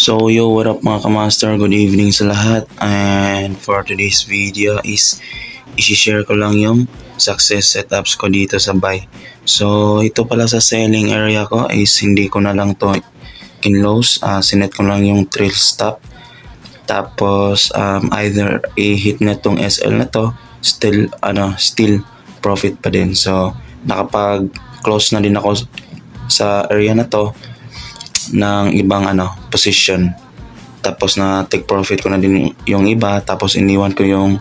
So yo, what up mga kamaster, good evening sa lahat. And for today's video is isi-share ko lang yung success setups ko dito sa buy. So ito pala sa selling area ko is hindi ko na lang to kinlose, sinet ko lang yung trail stop. Tapos either i-hit na tong SL na to, still profit pa din. So nakapag close na din ako sa area na to ng ibang position, tapos na take profit ko na din yung iba, tapos iniwan ko yung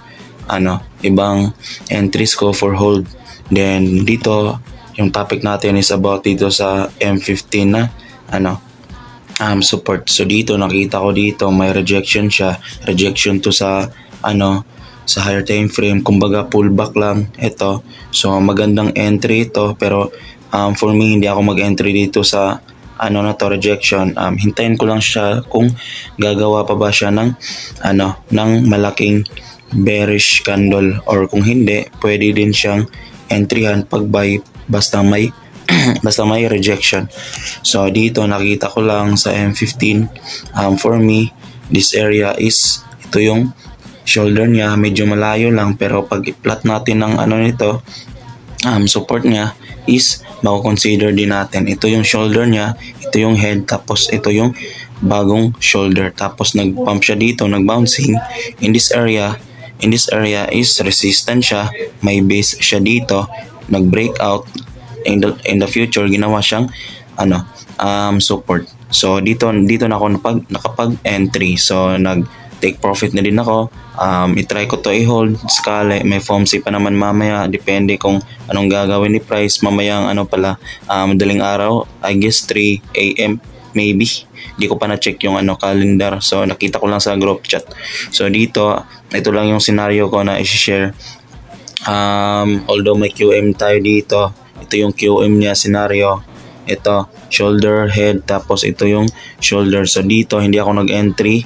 ibang entries ko for hold. Then dito yung topic natin is about dito sa M15 na support. So dito nakita ko dito may rejection siya, rejection to sa sa higher time frame, kumbaga pullback lang ito. So magandang entry ito, pero for me hindi ako mag-entry dito sa na to rejection. Hintayin ko lang siya kung gagawa pa ba siya ng malaking bearish candle, or kung hindi, pwede din siyang entryhan pag buy basta may basta may rejection. So dito nakita ko lang sa M15, for me this area is ito yung shoulder niya, medyo malayo lang, pero pag i-plot natin ng nito, support niya is mako-consider din natin. Ito yung shoulder niya, ito yung head, tapos ito yung bagong shoulder. Tapos nag-pump siya dito, nag-bouncing. In this area is resistant siya, may base siya dito, nag-breakout. In the future, ginawa siyang support. So dito na ako nakapag-entry. So nag-take profit na din ako. I-try ko to i-hold sakali may FOMC pa naman mamaya, depende kung anong gagawin ni price mamayang madaling araw, I guess 3 AM maybe. Di ko pa na-check yung calendar, so nakita ko lang sa group chat. So dito, ito lang yung scenario ko na i-share. Although may QM tayo dito, ito yung QM niya scenario. Ito shoulder, head, tapos ito yung shoulder. So dito hindi ako nag-entry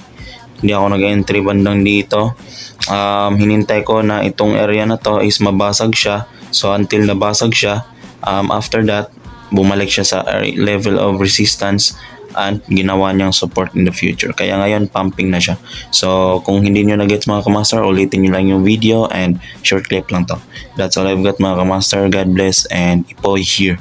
bandang dito. Hinintay ko na itong area na to is mabasag siya. So until nabasag siya, after that bumalik siya sa level of resistance and ginawa niyang support in the future. Kaya ngayon pumping na siya. So kung hindi nyo na-gets mga kamaster, ulitin nyo lang yung video and short clip lang to. That's all I've got mga kamaster. God bless and Ipoy here.